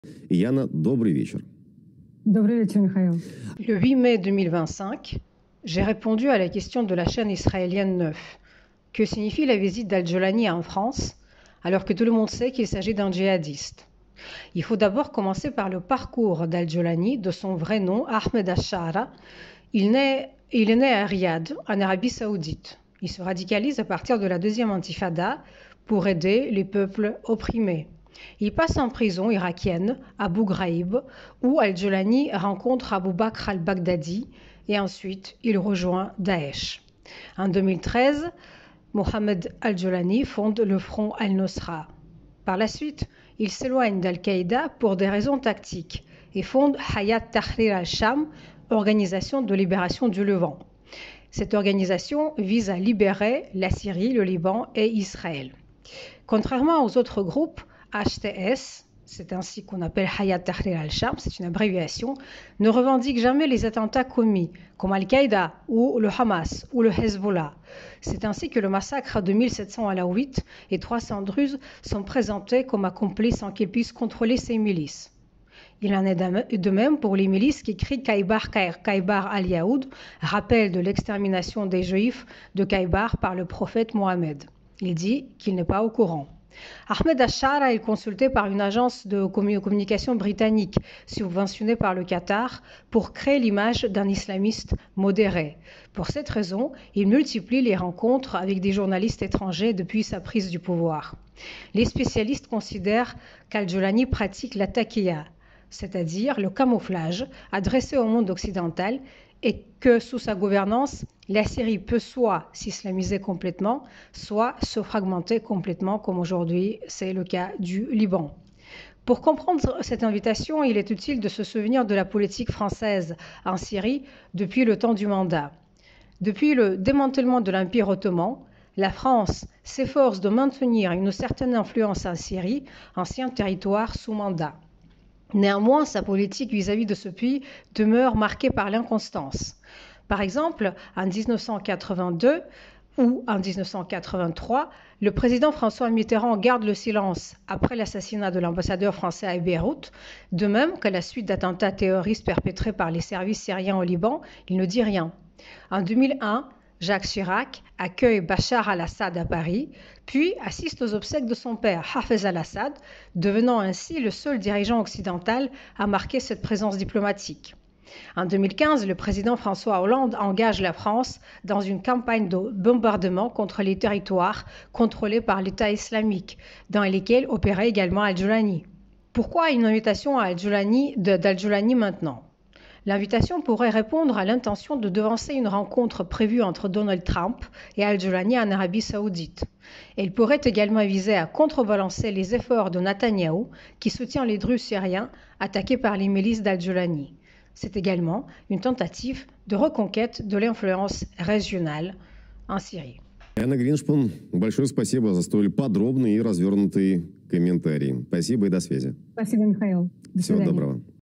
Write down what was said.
Яна, добрый вечер. Добрый вечер, Михаил. Le 8 mai 2025, j'ai répondu à la question de la chaîne israélienne 9. Que signifie la visite d'Al-Jolani en France, alors que tout le monde sait qu'il s'agit d'un djihadiste? Il faut d'abord commencer par le parcours d'Al-Jolani, de son vrai nom, Ahmed Ashara. Il est né à Riyad, en Arabie Saoudite. Il se radicalise à partir de la deuxième intifada pour aider les peuples opprimés. Il passe en prison irakienne, à Abu Ghraib, où Al-Jolani rencontre Abu Bakr al-Baghdadi et ensuite il rejoint Daesh. En 2013, Mohamed Al-Jolani fonde le front Al-Nosra. Par la suite, il s'éloigne d'Al-Qaïda pour des raisons tactiques et fonde Hayat Tahrir al-Sham, organisation de libération du Levant. Cette organisation vise à libérer la Syrie, le Liban et Israël. Contrairement aux autres groupes, HTS, c'est ainsi qu'on appelle Hayat Tahrir al-Sham, c'est une abréviation, ne revendique jamais les attentats commis, comme Al-Qaïda ou le Hamas ou le Hezbollah. C'est ainsi que le massacre de 1700 Alaouites et 300 Druzes sont présentés comme accomplis sans qu'ils puissent contrôler ces milices. Il en est de même pour les milices qui crient Kaybar al-Yaoud, rappel de l'extermination des Juifs de Kaybar par le prophète Mohammed. Il dit qu'il n'est pas au courant. Ahmed Ashara est consulté par une agence de communication britannique subventionnée par le Qatar pour créer l'image d'un islamiste modéré. Pour cette raison, il multiplie les rencontres avec des journalistes étrangers depuis sa prise du pouvoir. Les spécialistes considèrent qu'Al-Jolani pratique la taqiyya, c'est-à-dire le camouflage adressé au monde occidental, et que sous sa gouvernance, la Syrie peut soit s'islamiser complètement, soit se fragmenter complètement, comme aujourd'hui c'est le cas du Liban. Pour comprendre cette invitation, il est utile de se souvenir de la politique française en Syrie depuis le temps du mandat. Depuis le démantèlement de l'Empire ottoman, la France s'efforce de maintenir une certaine influence en Syrie, ancien territoire sous mandat. Néanmoins, sa politique vis-à-vis de ce pays demeure marquée par l'inconstance. Par exemple, en 1982 ou en 1983, le président François Mitterrand garde le silence après l'assassinat de l'ambassadeur français à Beyrouth, de même qu'à la suite d'attentats terroristes perpétrés par les services syriens au Liban, il ne dit rien. En 2001, Jacques Chirac accueille Bachar al-Assad à Paris, puis assiste aux obsèques de son père, Hafez al-Assad, devenant ainsi le seul dirigeant occidental à marquer cette présence diplomatique. En 2015, le président François Hollande engage la France dans une campagne de bombardement contre les territoires contrôlés par l'État islamique, dans lesquels opérait également Al-Jolani. Pourquoi une invitation à d'Al-Jolani maintenant ? L'invitation pourrait répondre à l'intention de devancer une rencontre prévue entre Donald Trump et Al-Jolani en Arabie Saoudite. Elle pourrait également viser à contrebalancer les efforts de Netanyahou, qui soutient les Druzes syriens attaqués par les milices d'Al-Jolani. C'est également une tentative de reconquête de l'influence régionale en Syrie. Яна Гриншпан, большое спасибо за столь подробный и развернутый комментарий. Спасибо и до связи. Спасибо, Михаил. До Всего свидания. доброго.